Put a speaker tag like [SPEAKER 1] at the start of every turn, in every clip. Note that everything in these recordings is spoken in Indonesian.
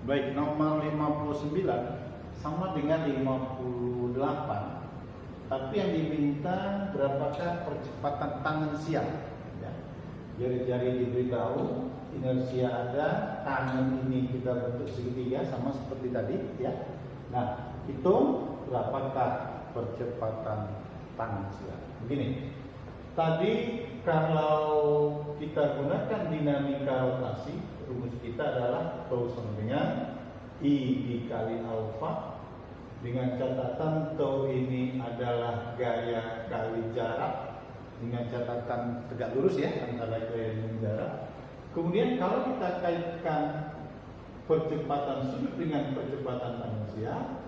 [SPEAKER 1] Baik, nomor 59 sama dengan 58, tapi yang diminta berapakah percepatan tangan siap ya. Jari-jari diberitahu, inersia ada, tangan ini kita bentuk segitiga sama seperti tadi ya. Nah, hitung berapakah percepatan tangan siap. Begini, tadi kalau kita gunakan dinamika rotasi, rumus kita adalah tau sama dengan I dikali alfa, dengan catatan tau ini adalah gaya kali jarak, dengan catatan tegak lurus ya antara gaya dan jarak. Kemudian kalau kita kaitkan percepatan sudut dengan percepatan manusia,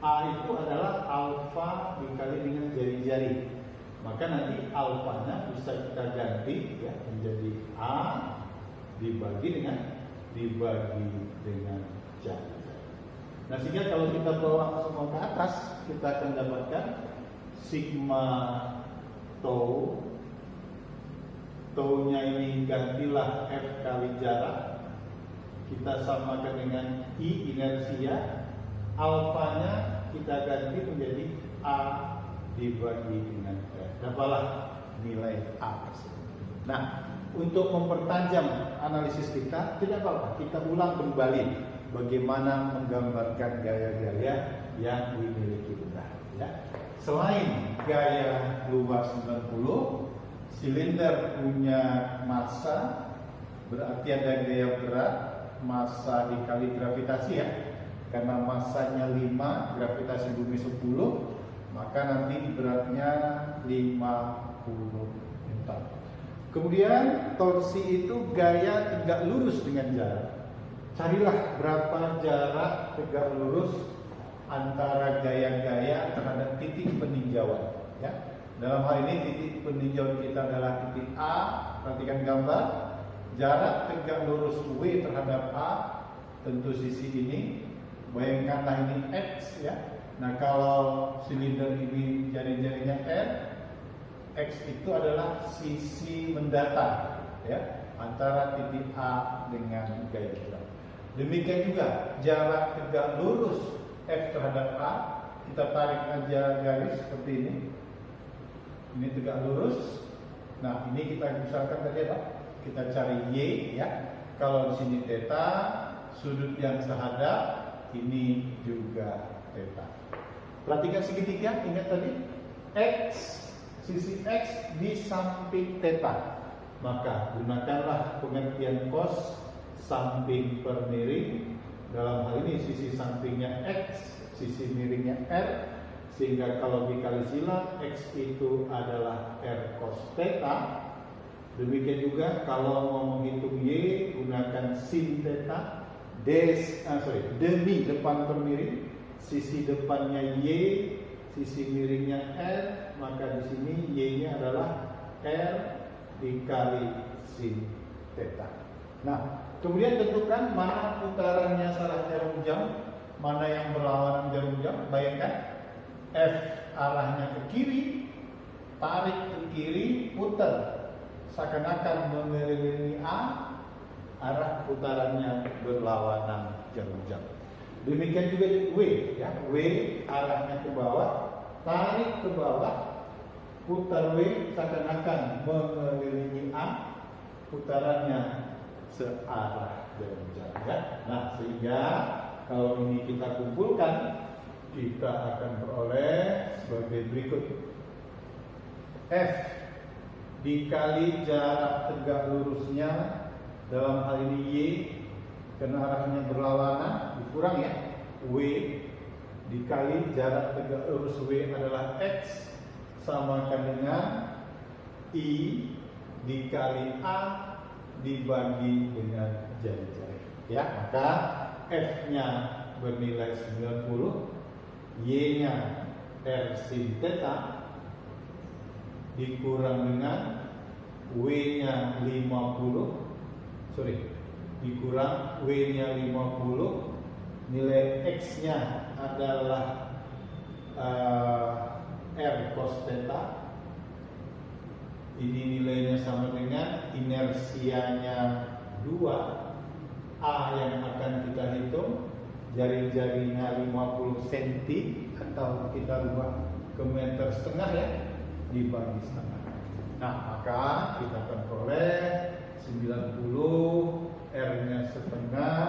[SPEAKER 1] A itu adalah alfa dikali dengan jari-jari. Maka nanti alfanya bisa kita ganti ya menjadi A dibagi dengan jari. Nah, sehingga kalau kita bawa semua ke atas, kita akan dapatkan sigma tau. Tau-nya ini gantilah F kali jarak, kita samakan dengan I inersia, alfanya kita ganti menjadi A dibagi dengan F. Dapatlah nilai A tersebut. Nah, untuk mempertajam analisis kita, tidak apa-apa, kita ulang kembali bagaimana menggambarkan gaya-gaya yang dimiliki udara ya. Selain gaya luas 90, silinder punya massa, berarti ada gaya berat, massa dikali gravitasi ya. Karena massanya 5, gravitasi bumi 10, maka nanti beratnya 50 Newton. Kemudian torsi itu gaya tegak lurus dengan jarak. Carilah berapa jarak tegak lurus antara gaya-gaya terhadap titik peninjauan ya. Dalam hal ini titik peninjauan kita adalah titik A. Perhatikan gambar. Jarak tegak lurus W terhadap A, tentu sisi ini. Bayangkanlah ini X ya. Nah, kalau silinder ini jari-jarinya R, X itu adalah sisi mendatar ya antara titik A dengan gaya gerak. Demikian juga jarak tegak lurus F terhadap A, kita tarik aja garis seperti ini. Ini tegak lurus. Nah, ini kita misalkan tadi apa? Kita cari Y ya. Kalau di sini theta, sudut yang sehadap ini juga theta. Perhatikan segitiga, ingat tadi X, sisi X di samping theta. Maka gunakanlah pengertian cos samping per miring. Dalam hal ini sisi sampingnya X, sisi miringnya R, sehingga kalau dikali silang X itu adalah R cos theta. Demikian juga kalau mau menghitung Y, gunakan sin theta. Demi depan per miring, sisi depannya Y, sisi miringnya R, maka di sini Y-nya adalah R dikali sin theta. Nah, kemudian tentukan mana putarannya salah jarum jam, mana yang berlawanan jarum jam. Bayangkan F arahnya ke kiri, tarik ke kiri, putar, seakan-akan mengelilingi A, arah putarannya berlawanan jarum jam. Demikian juga W ya, W arahnya ke bawah, tarik ke bawah, putar W seakan-akan mengelilingi A, putarannya searah jarum jam ya. Nah, sehingga kalau ini kita kumpulkan, kita akan peroleh sebagai berikut. F dikali jarak tegak lurusnya, dalam hal ini Y karena arahnya berlawanan, dikurang ya, W dikali jarak tegak lurus W adalah X, samakan dengan I dikali A dibagi dengan jari-jari ya. Maka F-nya bernilai 90, Y-nya R sin theta dikurang dengan W-nya 50, dikurang W-nya 50, nilai X-nya adalah R cos theta. Ini nilainya sama dengan inersianya 2 A yang akan kita hitung, jari-jarinya 50 cm atau kita rubah ke meter setengah ya, dibagi setengah. Nah, maka kita akan peroleh 90, R-nya setengah,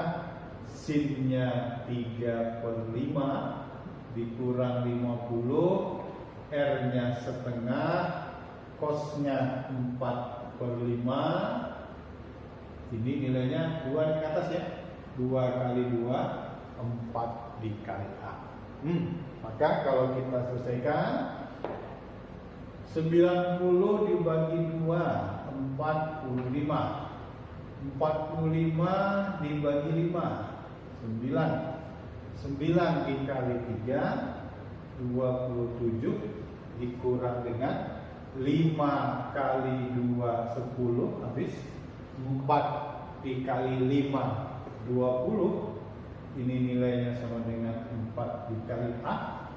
[SPEAKER 1] sin-nya 3/5 dikurang 50, R-nya setengah, cos-nya 4/5. Ini nilainya 2 di atas ya, 2 kali 2, 4 dikali A. Maka kalau kita selesaikan, 90 dibagi 2, 45. 45 dibagi 5, 9. 9 dikali 3, 27, dikurang dengan 5 kali 2, 10, habis. 4 dikali 5, 20. Ini nilainya sama dengan 4 dikali A.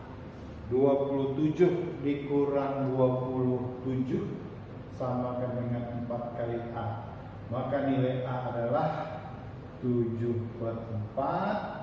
[SPEAKER 1] 27 dikurang 27 sama dengan 4 kali A. Maka nilai A adalah 7/4